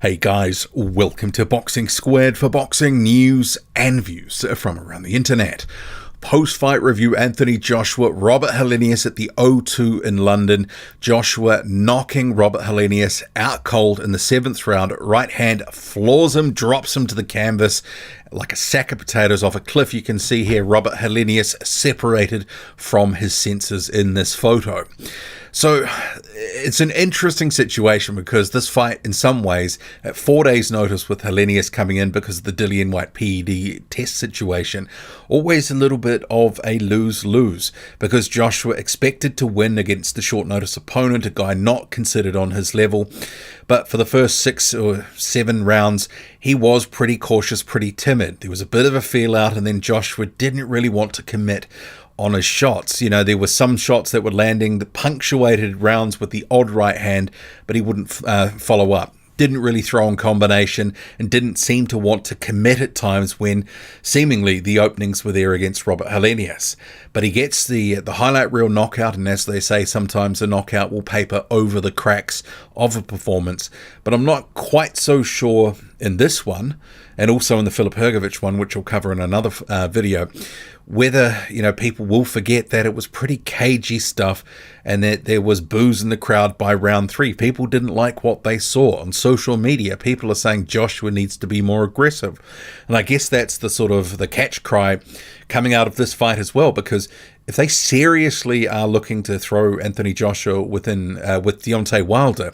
Hey guys, welcome to Boxing Squared for boxing news and views from around the internet. Post-fight review: Anthony Joshua, Robert Helenius at the O2 in London. Joshua knocking Robert Helenius out cold in the 7th round. Right hand floors him, drops him to the canvas like a sack of potatoes off a cliff. You can see here Robert Helenius separated from his senses in this photo. So it's an interesting situation because this fight, in some ways, at 4 days' notice with Helenius coming in because of the Dillian Whyte PED test situation, always a little bit of a lose-lose because Joshua expected to win against the short-notice opponent, a guy not considered on his level. But for the first 6 or 7 rounds, he was pretty cautious, pretty timid. There was a bit of a feel-out, and then Joshua didn't really want to commit on his shots. You know, there were some shots that were landing, the punctuated rounds with the odd right hand, but he wouldn't follow up. Didn't really throw in combination and didn't seem to want to commit at times when seemingly the openings were there against Robert Helenius. But he gets the highlight reel knockout, and as they say, sometimes a knockout will paper over the cracks of a performance. But I'm not quite so sure in this one, and also in the Filip Hrgović one, which we'll cover in another video, whether, you know, people will forget that it was pretty cagey stuff and that there was boos in the crowd by round 3. People didn't like what they saw on social media. People are saying Joshua needs to be more aggressive. And I guess that's the sort of the catch cry coming out of this fight as well, because if they seriously are looking to throw Anthony Joshua with Deontay Wilder,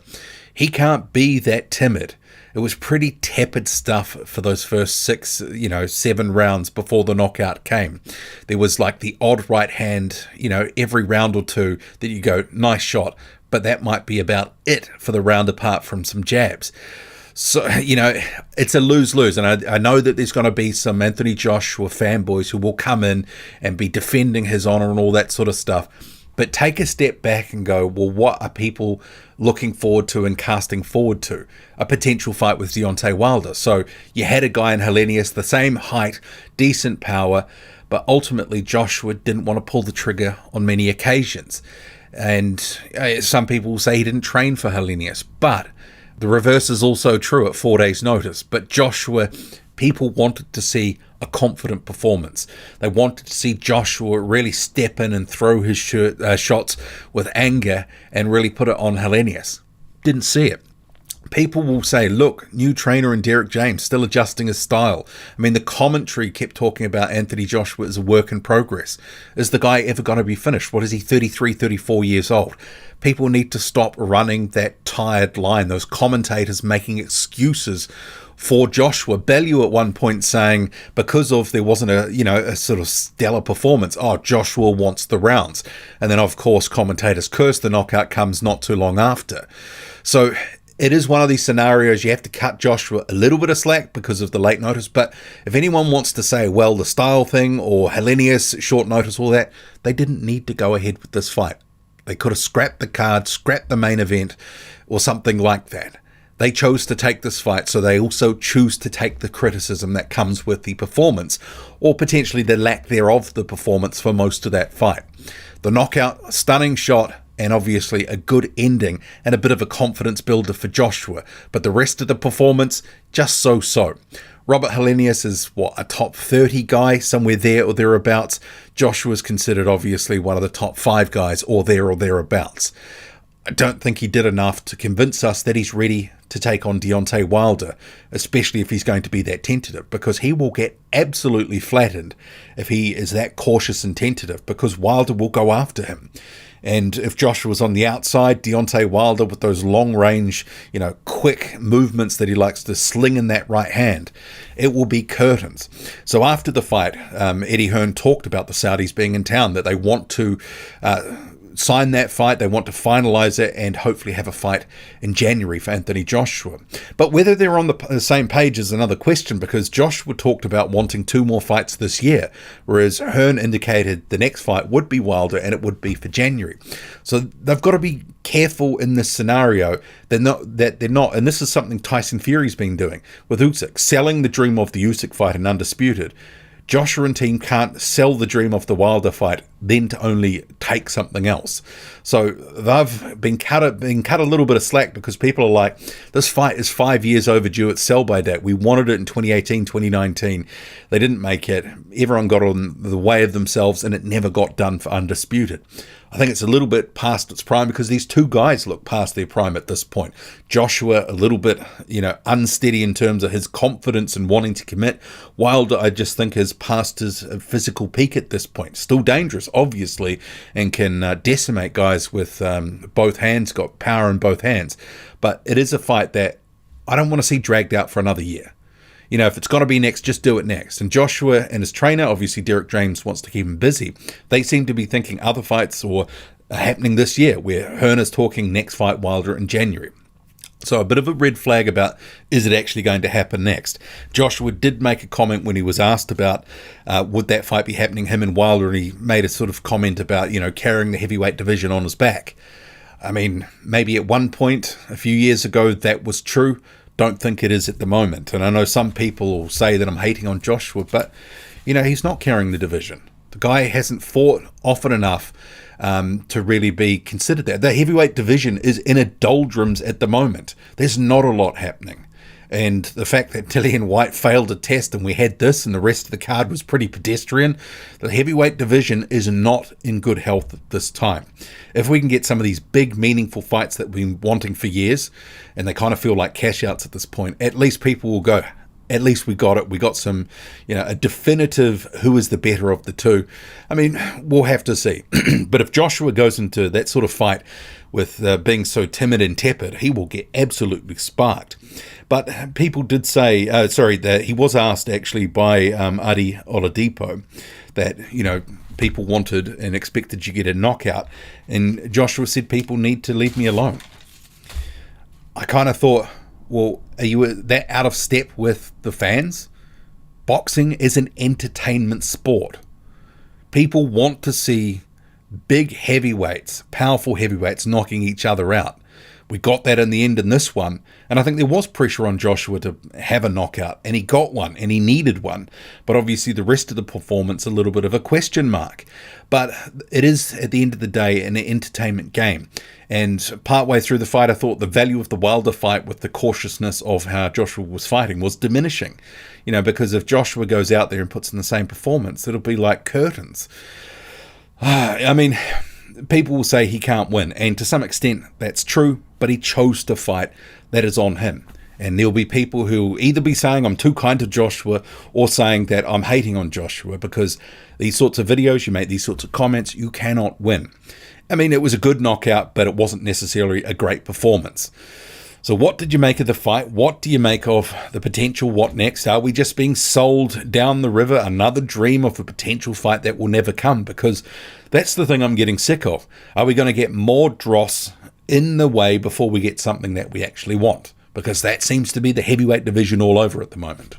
he can't be that timid. It was pretty tepid stuff for those first 7 rounds before the knockout came. There was like the odd right hand, every round or two that you go, nice shot, but that might be about it for the round apart from some jabs. So, it's a lose-lose. And I know that there's going to be some Anthony Joshua fanboys who will come in and be defending his honor and all that sort of stuff. But take a step back and go, well, what are people looking forward to and casting forward to? A potential fight with Deontay Wilder. So you had a guy in Helenius, the same height, decent power, but ultimately Joshua didn't want to pull the trigger on many occasions. And some people will say he didn't train for Helenius, but the reverse is also true at 4 days' notice. But Joshua, people wanted to see a confident performance. They wanted to see Joshua really step in and throw his shots with anger and really put it on Helenius. Didn't see it. People will say, look, new trainer in Derek James, still adjusting his style. I mean, the commentary kept talking about Anthony Joshua as a work in progress. Is the guy ever going to be finished? What is he, 33, 34 years old? People need to stop running that tired line. Those commentators making excuses for Joshua. Bellew at one point saying, because of there wasn't a sort of stellar performance, Joshua wants the rounds. And then, of course, commentators curse. The knockout comes not too long after. So it is one of these scenarios you have to cut Joshua a little bit of slack because of the late notice. But if anyone wants to say, well, the style thing or Helenius, short notice, all that, they didn't need to go ahead with this fight. They could have scrapped the card, scrapped the main event or something like that. They chose to take this fight, so they also choose to take the criticism that comes with the performance, or potentially the lack thereof the performance for most of that fight. The knockout, stunning shot, and obviously a good ending and a bit of a confidence builder for Joshua. But the rest of the performance, just so-so. Robert Helenius is, a top 30 guy, somewhere there or thereabouts. Joshua's considered obviously one of the top 5 guys, or there or thereabouts. I don't think he did enough to convince us that he's ready to take on Deontay Wilder, especially if he's going to be that tentative, because he will get absolutely flattened if he is that cautious and tentative, because Wilder will go after him. And if Joshua's on the outside, Deontay Wilder with those long-range, quick movements that he likes to sling in that right hand, it will be curtains. So after the fight, Eddie Hearn talked about the Saudis being in town, that they want to sign that fight, they want to finalize it and hopefully have a fight in January for Anthony Joshua. But whether they're on the same page is another question, because Joshua talked about wanting 2 more fights this year, whereas Hearn indicated the next fight would be Wilder and it would be for January. So they've got to be careful in this scenario. They're not, and this is something Tyson Fury's been doing with Usyk, selling the dream of the Usyk fight in Undisputed, Joshua and team can't sell the dream of the Wilder fight, then to only take something else. So they've been cut a little bit of slack, because people are like, this fight is 5 years overdue. It's sell by date. We wanted it in 2018, 2019. They didn't make it. Everyone got on the way of themselves, and it never got done for Undisputed. I think it's a little bit past its prime, because these two guys look past their prime at this point. Joshua a little bit, unsteady in terms of his confidence and wanting to commit. Wilder, I just think, is past his physical peak at this point. Still dangerous, obviously, and can decimate guys with both hands, got power in both hands. But it is a fight that I don't want to see dragged out for another year. If it's got to be next, just do it next. And Joshua and his trainer, obviously Derek James, wants to keep him busy. They seem to be thinking other fights are happening this year, where Hearn is talking next fight Wilder in January. So a bit of a red flag about, is it actually going to happen next? Joshua did make a comment when he was asked about would that fight be happening, him and Wilder, and he made a sort of comment about, carrying the heavyweight division on his back. I mean, maybe at one point a few years ago that was true. Don't think it is at the moment. And I know some people will say that I'm hating on Joshua, but he's not carrying the division. The guy hasn't fought often enough to really be considered that. The heavyweight division is in a doldrums at the moment. There's not a lot happening. And the fact that Dillian Whyte failed a test and we had this and the rest of the card was pretty pedestrian, the heavyweight division is not in good health at this time. If we can get some of these big, meaningful fights that we've been wanting for years, and they kind of feel like cash outs at this point, at least people will go, at least we got it. We got some, a definitive who is the better of the two. I mean, we'll have to see. But if Joshua goes into that sort of fight with being so timid and tepid, he will get absolutely sparked. But people did say, that he was asked actually by Adi Oladipo that, people wanted and expected you get a knockout. And Joshua said, people need to leave me alone. I kind of thought, well, are you that out of step with the fans? Boxing is an entertainment sport. People want to see big heavyweights, powerful heavyweights knocking each other out. We got that in the end in this one, and I think there was pressure on Joshua to have a knockout, and he got one, and he needed one. But obviously the rest of the performance, a little bit of a question mark. But it is, at the end of the day, an entertainment game. And partway through the fight, I thought the value of the Wilder fight with the cautiousness of how Joshua was fighting was diminishing. Because if Joshua goes out there and puts in the same performance, it'll be like curtains. I mean, people will say he can't win, and to some extent that's true, but he chose to fight. That is on him. And there'll be people who will either be saying I'm too kind to Joshua or saying that I'm hating on Joshua, because these sorts of videos, you make these sorts of comments, you cannot win. I mean, it was a good knockout, but it wasn't necessarily a great performance. So what did you make of the fight? What do you make of the potential? What next? Are we just being sold down the river another dream of a potential fight that will never come? Because that's the thing I'm getting sick of. Are we going to get more dross in the way before we get something that we actually want? Because that seems to be the heavyweight division all over at the moment.